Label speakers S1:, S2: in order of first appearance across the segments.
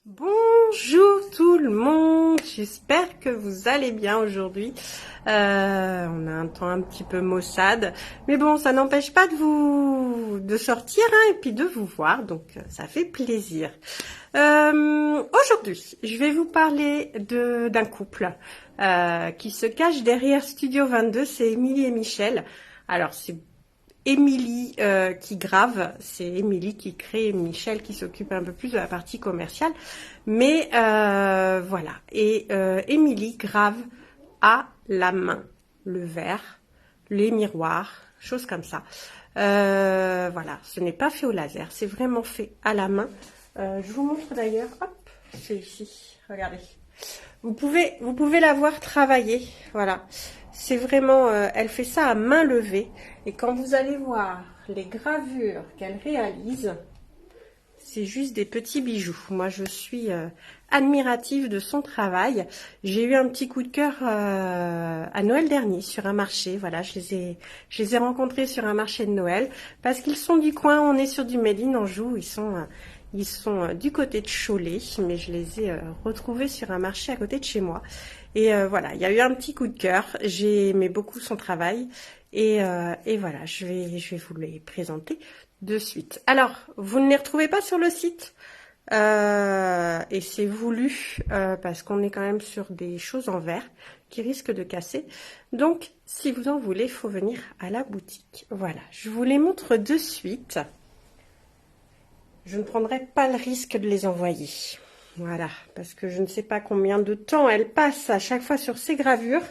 S1: Bonjour tout le monde, j'espère que vous allez bien aujourd'hui. On a un temps un petit peu maussade, mais bon, ça n'empêche pas de sortir hein, et puis de vous voir, donc ça fait plaisir. Aujourd'hui, je vais vous parler d'un couple qui se cache derrière Studio 22, c'est Émilie et Michel. Alors c'est Émilie qui grave, c'est Émilie qui crée, Michel qui s'occupe un peu plus de la partie commerciale. Mais voilà, et Émilie grave à la main le verre, les miroirs, choses comme ça. Voilà, ce n'est pas fait au laser, c'est vraiment fait à la main. Je vous montre d'ailleurs, hop, c'est ici, regardez. Vous pouvez la voir travailler, voilà. C'est vraiment, elle fait ça à main levée. Et quand vous allez voir les gravures qu'elle réalise, c'est juste des petits bijoux. Moi, je suis admirative de son travail. J'ai eu un petit coup de cœur à Noël dernier sur un marché. Voilà, je les ai rencontrés sur un marché de Noël parce qu'ils sont du coin. On est sur du Made in Anjou. Ils sont du côté de Cholet, mais je les ai retrouvés sur un marché à côté de chez moi. Et voilà, il y a eu un petit coup de cœur. J'ai aimé beaucoup son travail. Et voilà, je vais vous les présenter de suite. Alors, vous ne les retrouvez pas sur le site et c'est voulu parce qu'on est quand même sur des choses en verre qui risquent de casser. Donc, si vous en voulez, il faut venir à la boutique. Voilà, je vous les montre de suite. Je ne prendrai pas le risque de les envoyer. Voilà, parce que je ne sais pas combien de temps elle passe à chaque fois sur ces gravures,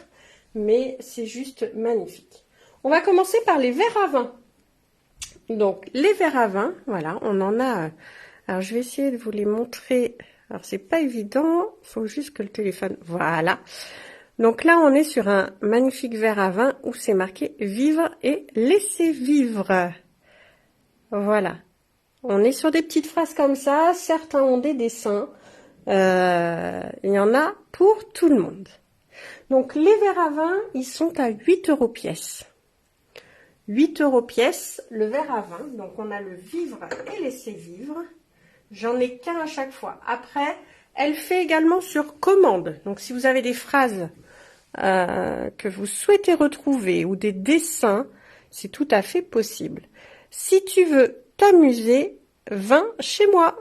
S1: mais c'est juste magnifique. On va commencer par les verres à vin. Donc, les verres à vin, voilà, on en a. Alors, je vais essayer de vous les montrer. Alors, c'est pas évident, il faut juste que le téléphone. Voilà. Donc là, on est sur un magnifique verre à vin où c'est marqué vivre et laisser vivre. Voilà. On est sur des petites phrases comme ça. Certains ont des dessins. Il y en a pour tout le monde. Donc, les verres à vin, ils sont à 8 € pièce. 8 € pièce, le verre à vin. Donc, on a le vivre et laisser vivre. J'en ai qu'un à chaque fois. Après, elle fait également sur commande. Donc, si vous avez des phrases que vous souhaitez retrouver ou des dessins, c'est tout à fait possible. Si tu veux t'amuser, viens chez moi.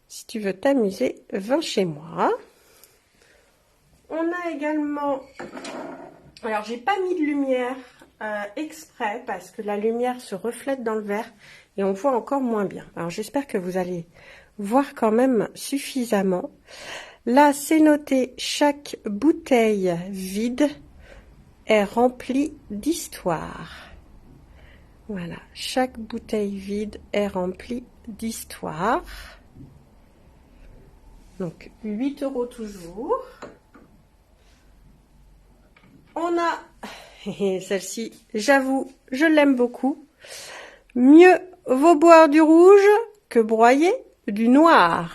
S1: Si tu veux t'amuser, viens chez moi. On a également... Alors, j'ai pas mis de lumière exprès parce que la lumière se reflète dans le verre et on voit encore moins bien. Alors, j'espère que vous allez voir quand même suffisamment. Là, c'est noté, chaque bouteille vide est remplie d'histoire. Voilà, chaque bouteille vide est remplie d'histoire. Donc, 8 € toujours. On a, celle-ci, j'avoue, je l'aime beaucoup. Mieux vaut boire du rouge que broyer du noir.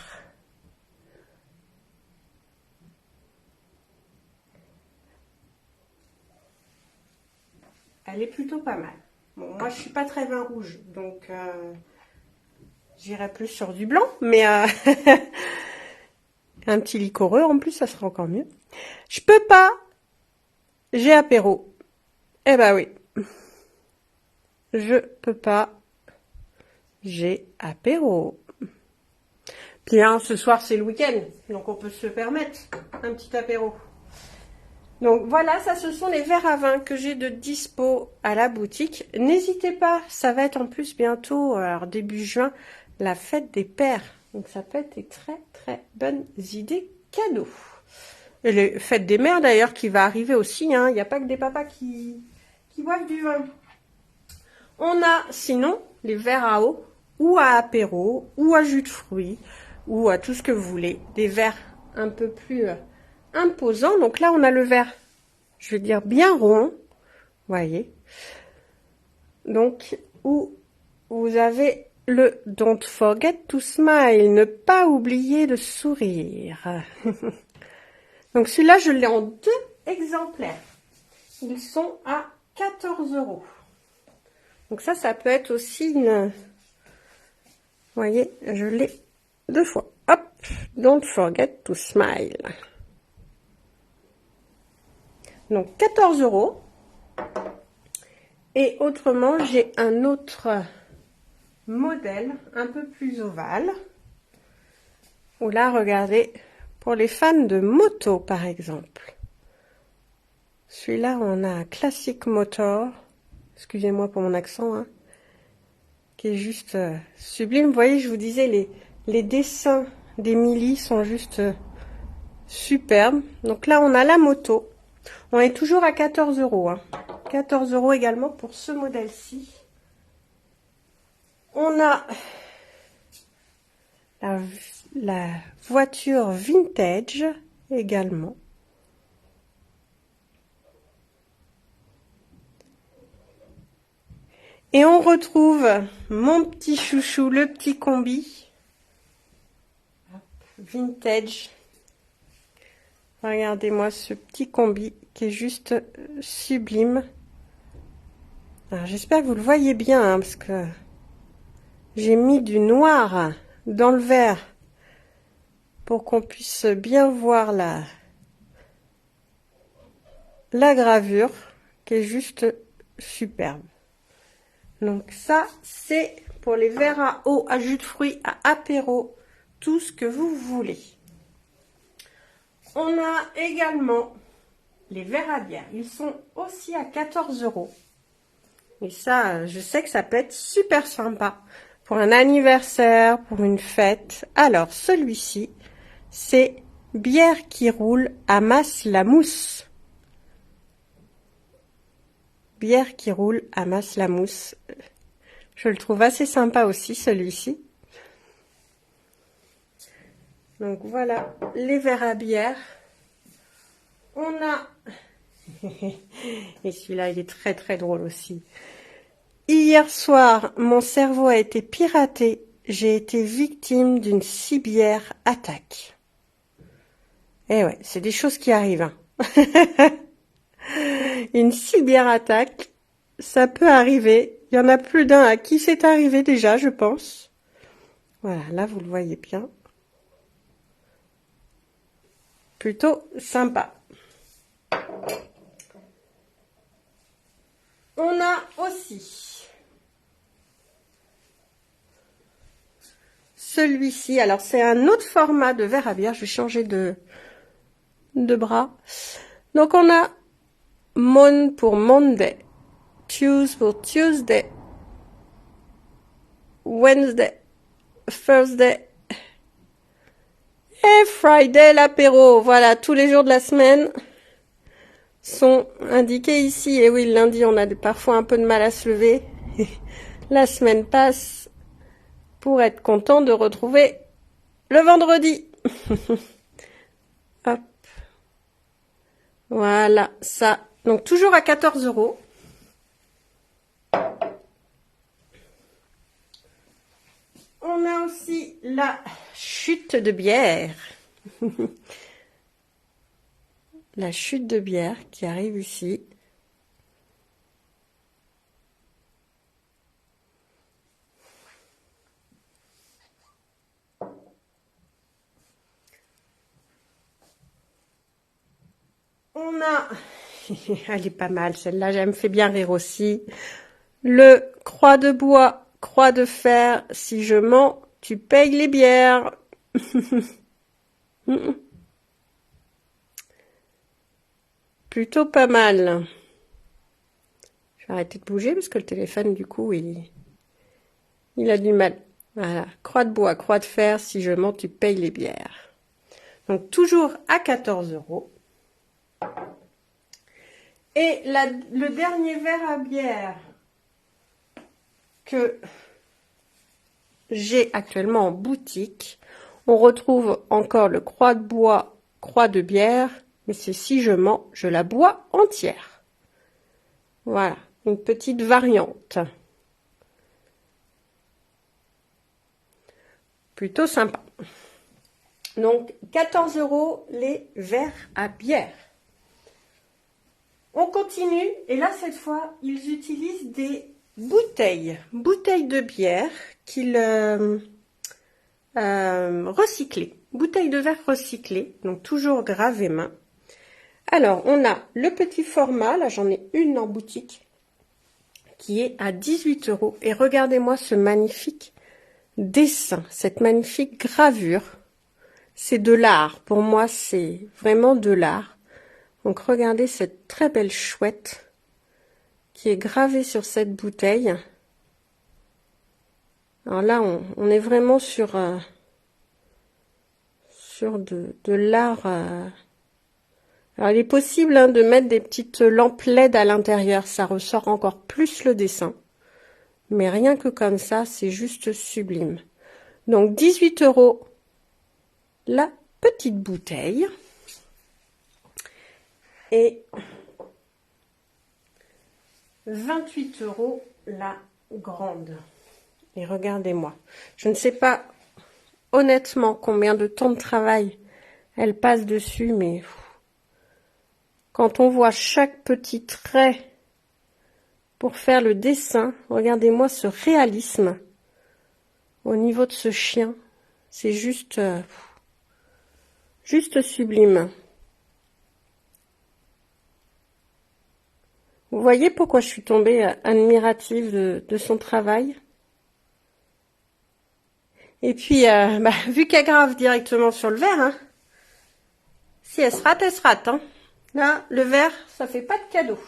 S1: Elle est plutôt pas mal. Bon, moi, je suis pas très vin rouge, donc j'irai plus sur du blanc, mais un petit liquoreux, en plus, ça sera encore mieux. Je peux pas, j'ai apéro. Eh ben oui. Je peux pas, j'ai apéro. Puis hein, ce soir, c'est le week-end, donc on peut se permettre un petit apéro. Donc voilà, ça ce sont les verres à vin que j'ai de dispo à la boutique. N'hésitez pas, ça va être en plus bientôt, alors début juin, la fête des pères. Donc ça peut être des très très bonnes idées cadeaux. Et les fêtes des mères d'ailleurs qui va arriver aussi, hein. Il n'y a pas que des papas qui boivent du vin. On a sinon les verres à eau ou à apéro ou à jus de fruits ou à tout ce que vous voulez. Des verres un peu plus imposant. Donc là, on a le verre, je vais dire bien rond, voyez. Donc, où vous avez le Don't forget to smile, ne pas oublier de sourire. Donc celui-là, je l'ai en 2 exemplaires. Ils sont à 14 €. Donc ça peut être aussi une... Vous voyez, je l'ai 2 fois. Hop, don't forget to smile. Donc 14 €. Et autrement, j'ai un autre modèle un peu plus ovale. Ou là, regardez, pour les fans de moto par exemple. Celui-là, on a un classique motor. Excusez-moi pour mon accent, hein, qui est juste sublime. Vous voyez, je vous disais, les dessins d'Emilie sont juste superbes. Donc là, on a la moto. On est toujours à 14 €. Hein. 14 € également pour ce modèle-ci. On a la voiture vintage également. Et on retrouve mon petit chouchou, le petit combi vintage. Regardez-moi ce petit combi qui est juste sublime. Alors j'espère que vous le voyez bien, hein, parce que j'ai mis du noir dans le vert pour qu'on puisse bien voir la gravure qui est juste superbe. Donc ça, c'est pour les verres à eau, à jus de fruits, à apéro, tout ce que vous voulez. On a également les verres à bière. Ils sont aussi à 14 €. Et ça, je sais que ça peut être super sympa pour un anniversaire, pour une fête. Alors, celui-ci, c'est bière qui roule, amasse la mousse. Bière qui roule, amasse la mousse. Je le trouve assez sympa aussi, celui-ci. Donc voilà, les verres à bière. On a... Et celui-là, il est très très drôle aussi. Hier soir, mon cerveau a été piraté. J'ai été victime d'une cibière attaque. Eh ouais, c'est des choses qui arrivent. Hein. Une cyberattaque, ça peut arriver. Il y en a plus d'un à qui c'est arrivé déjà, je pense. Voilà, là vous le voyez bien. Plutôt sympa. On a aussi celui-ci. Alors c'est un autre format de verre à bière. Je vais changer de bras. Donc on a Mon pour Monday, Tuesday pour Tuesday, Wednesday, Thursday et Friday l'apéro. Voilà, tous les jours de la semaine sont indiqués ici. Et oui, le lundi, on a parfois un peu de mal à se lever. La semaine passe pour être content de retrouver le vendredi. Hop. Voilà, ça. Donc, toujours à 14 €. On a aussi la chute de bière. La chute de bière qui arrive ici. On a, elle est pas mal celle-là, elle me fait bien rire aussi. Le croix de bois, croix de fer, si je mens, tu payes les bières. Plutôt pas mal. Je vais arrêter de bouger parce que le téléphone, du coup, il a du mal. Voilà, croix de bois, croix de fer, si je mens, tu payes les bières. Donc, toujours à 14 €. Et le dernier verre à bière que j'ai actuellement en boutique, on retrouve encore le croix de bois, croix de bière, mais c'est si je mens, je la bois entière. Voilà, une petite variante. Plutôt sympa. Donc, 14 € les verres à bière. On continue, et là, cette fois, ils utilisent des bouteilles de bière qu'ils recyclée. Bouteille de verre recyclée, donc toujours gravé main. Alors, on a le petit format, là j'en ai une en boutique, qui est à 18 €. Et regardez-moi ce magnifique dessin, cette magnifique gravure. C'est de l'art, pour moi c'est vraiment de l'art. Donc regardez cette très belle chouette qui est gravée sur cette bouteille. Alors là, on est vraiment sur de l'art. Alors il est possible de mettre des petites lampes LED à l'intérieur, ça ressort encore plus le dessin. Mais rien que comme ça, c'est juste sublime. Donc 18 € la petite bouteille. Et 28 € la grande. Et regardez-moi. Je ne sais pas honnêtement combien de temps de travail elle passe dessus, mais quand on voit chaque petit trait pour faire le dessin, regardez-moi ce réalisme au niveau de ce chien. C'est juste sublime. Vous voyez pourquoi je suis tombée admirative de son travail? Et puis, vu qu'elle grave directement sur le verre, hein, si elle se rate, elle se rate. Hein. Là, le verre, ça fait pas de cadeau.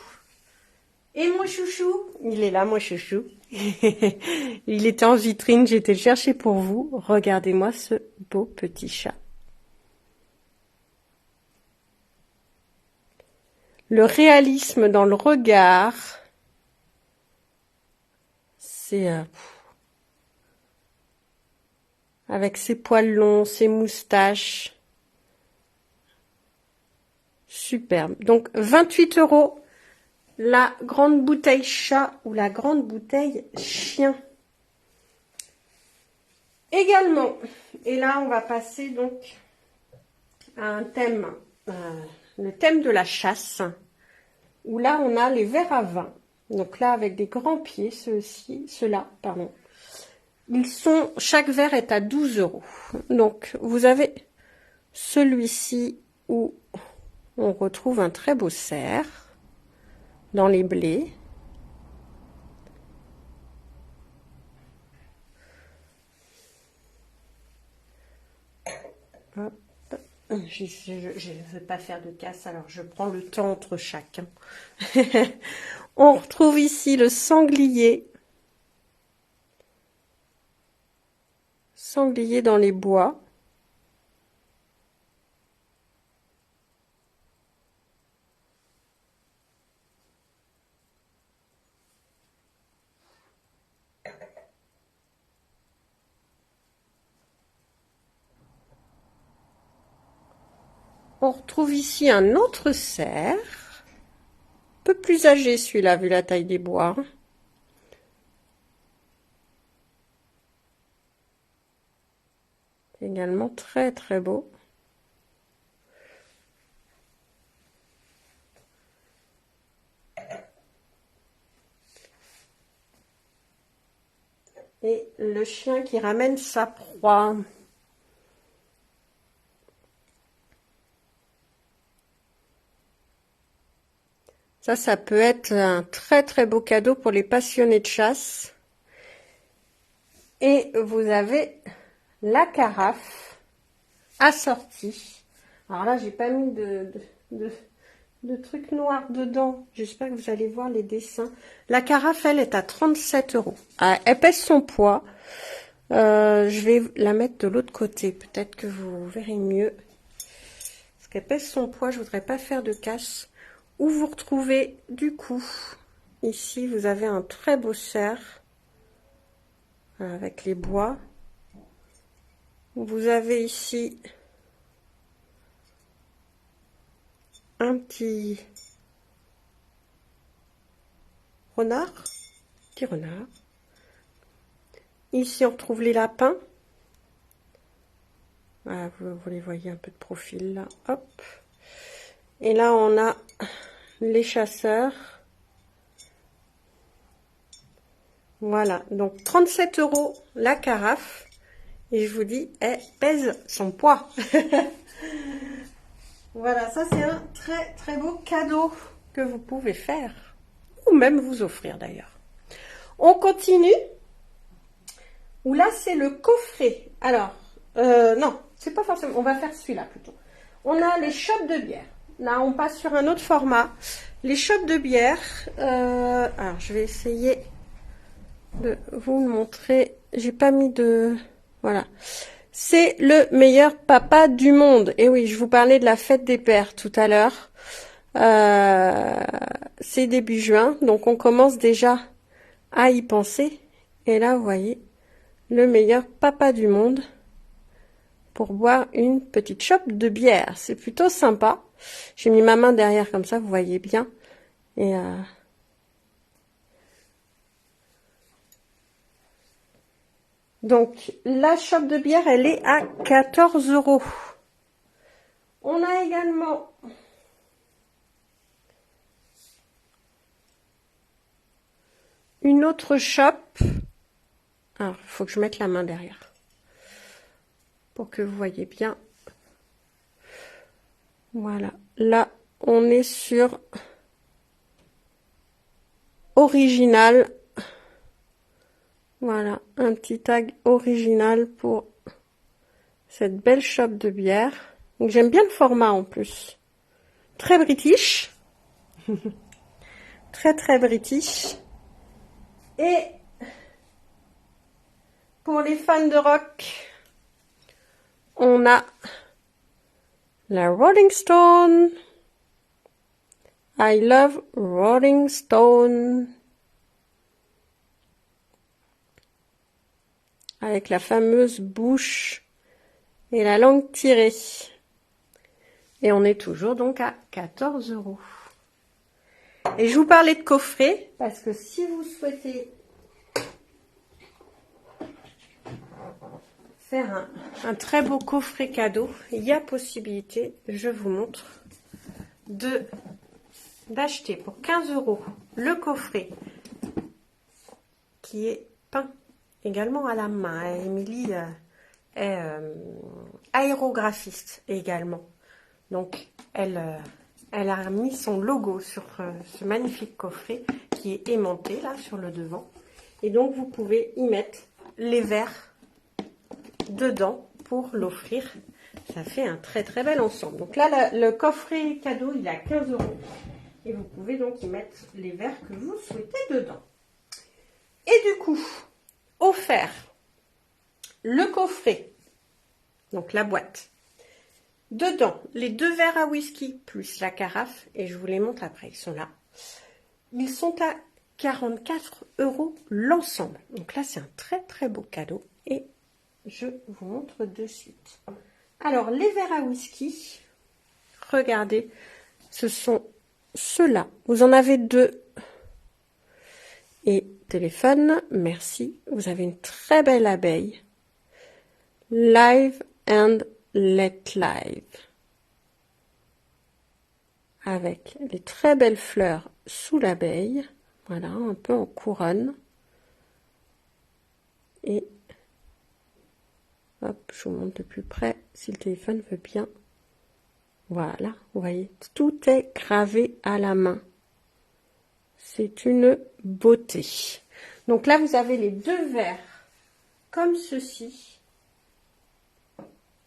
S1: Et mon chouchou, il est là, mon chouchou. Il était en vitrine, j'ai été le chercher pour vous. Regardez-moi ce beau petit chat. Le réalisme dans le regard, c'est avec ses poils longs, ses moustaches. Superbe. Donc 28 € la grande bouteille chat ou la grande bouteille chien. Également, et là on va passer donc à un thème, le thème de la chasse, où là on a les verres à vin. Donc là avec des grands pieds, ceux-là, pardon. Chaque verre est à 12 €. Donc vous avez celui-ci où on retrouve un très beau cerf dans les blés. Hop. Je ne veux pas faire de casse, alors je prends le temps entre chacun. On retrouve ici le sanglier. Sanglier dans les bois. On retrouve ici un autre cerf, un peu plus âgé celui-là, vu la taille des bois. Également très très beau. Et le chien qui ramène sa proie. Ça peut être un très très beau cadeau pour les passionnés de chasse. Et vous avez la carafe assortie. Alors là, j'ai pas mis de trucs noirs dedans. J'espère que vous allez voir les dessins. La carafe, elle, est à 37 €. Ah, elle pèse son poids. Je vais la mettre de l'autre côté. Peut-être que vous verrez mieux. Parce qu'elle pèse son poids, je voudrais pas faire de casse. Où vous retrouvez du coup, ici vous avez un très beau cerf avec les bois. Vous avez ici un petit renard, Ici on retrouve les lapins. Voilà, vous les voyez un peu de profil là, hop. Et là on a les chasseurs. Voilà, donc 37 € la carafe. Et je vous dis, elle pèse son poids. Voilà, ça c'est un très très beau cadeau que vous pouvez faire. Ou même vous offrir d'ailleurs. On continue. Ou là c'est le coffret. Alors, non, c'est pas forcément. On va faire celui-là plutôt. On a les chopes de bière. Là, on passe sur un autre format. Les chopes de bière. Alors, je vais essayer de vous montrer. J'ai pas mis de... Voilà. C'est le meilleur papa du monde. Et oui, je vous parlais de la fête des pères tout à l'heure. C'est début juin, donc on commence déjà à y penser. Et là, vous voyez, le meilleur papa du monde pour boire une petite chope de bière. C'est plutôt sympa. J'ai mis ma main derrière comme ça, vous voyez bien. Et donc, la chope de bière, elle est à 14 €. On a également une autre chope. Alors, il faut que je mette la main derrière pour que vous voyez bien. Voilà. Là, on est sur original. Voilà, un petit tag original pour cette belle chope de bière. Donc j'aime bien le format en plus. Très british. Très très british. Et pour les fans de rock, on a la Rolling Stone. I love Rolling Stone. Avec la fameuse bouche et la langue tirée. Et on est toujours donc à 14 €. Et je vous parlais de coffret, parce que si vous souhaitez faire un très beau coffret cadeau, il y a possibilité, je vous montre, d'acheter pour 15 € le coffret qui est peint également à la main. Émilie est aérographiste également. Donc, elle a mis son logo sur ce magnifique coffret qui est aimanté là sur le devant. Et donc, vous pouvez y mettre les verres dedans pour l'offrir. Ça fait un très très bel ensemble. Donc là, le coffret cadeau, il est à 15 €. Et vous pouvez donc y mettre les verres que vous souhaitez dedans. Et du coup, offert le coffret, donc la boîte. Dedans, les 2 verres à whisky plus la carafe, et je vous les montre après, ils sont là. Ils sont à 44 € l'ensemble. Donc là, c'est un très très beau cadeau et je vous montre de suite. Alors, les verres à whisky, regardez, ce sont ceux-là. Vous en avez 2. Et téléphone, merci. Vous avez une très belle abeille. Live and Let Live. Avec les très belles fleurs sous l'abeille. Voilà, un peu en couronne. Et hop, je vous montre de plus près si le téléphone veut bien. Voilà, vous voyez, tout est gravé à la main. C'est une beauté. Donc là, vous avez les 2 verres comme ceci.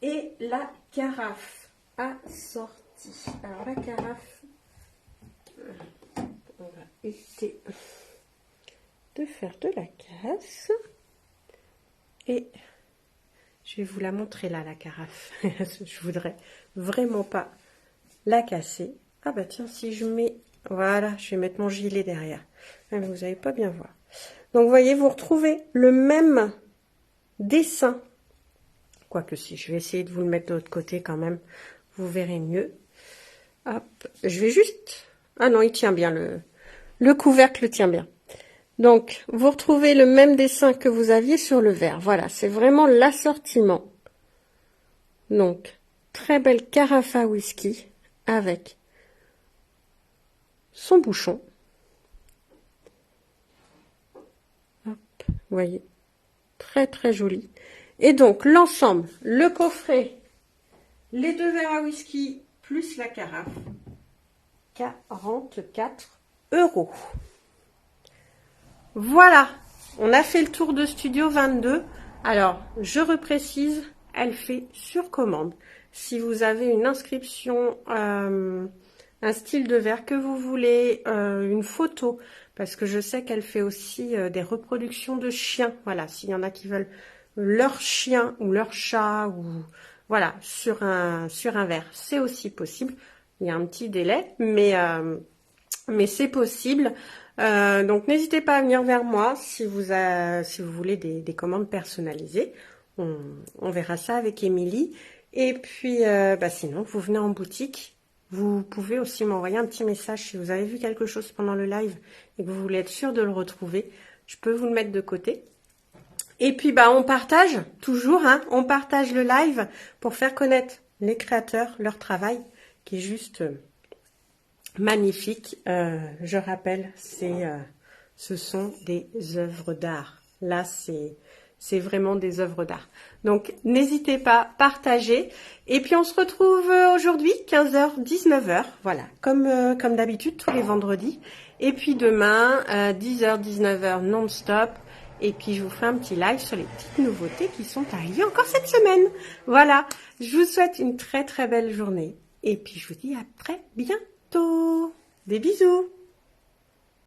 S1: Et la carafe assortie. Alors la carafe, on va éviter de faire de la casse. Et je vais vous la montrer là, la carafe. Je voudrais vraiment pas la casser. Ah bah tiens, si je mets... Voilà, je vais mettre mon gilet derrière. Ah, mais vous n'allez pas bien voir. Donc vous voyez, vous retrouvez le même dessin. Quoique si, je vais essayer de vous le mettre de l'autre côté quand même. Vous verrez mieux. Hop, je vais juste... Ah non, il tient bien, le couvercle tient bien. Donc, vous retrouvez le même dessin que vous aviez sur le verre. Voilà, c'est vraiment l'assortiment. Donc, très belle carafe à whisky avec son bouchon. Hop, vous voyez, très très joli. Et donc, l'ensemble, le coffret, les 2 verres à whisky, plus la carafe, 44 €. Voilà, on a fait le tour de Studio 22. Alors, je reprécise, elle fait sur commande. Si vous avez une inscription, un style de verre que vous voulez, une photo, parce que je sais qu'elle fait aussi des reproductions de chiens. Voilà, s'il y en a qui veulent leur chien ou leur chat, ou voilà, sur un verre, c'est aussi possible. Il y a un petit délai, mais c'est possible. Donc n'hésitez pas à venir vers moi si vous voulez des commandes personnalisées. On verra ça avec Émilie. Et puis sinon, vous venez en boutique. Vous pouvez aussi m'envoyer un petit message si vous avez vu quelque chose pendant le live et que vous voulez être sûr de le retrouver. Je peux vous le mettre de côté. Et puis on partage toujours, hein, on partage le live pour faire connaître les créateurs, leur travail, qui est juste magnifique. Je rappelle, ce sont des œuvres d'art. Là, c'est vraiment des œuvres d'art. Donc, n'hésitez pas, partagez. Et puis, on se retrouve aujourd'hui, 15h, 19h. Voilà, comme d'habitude, tous les vendredis. Et puis, demain, 10h, 19h, non-stop. Et puis, je vous ferai un petit live sur les petites nouveautés qui sont arrivées encore cette semaine. Voilà, je vous souhaite une très, très belle journée. Et puis, je vous dis à très bientôt. Des bisous.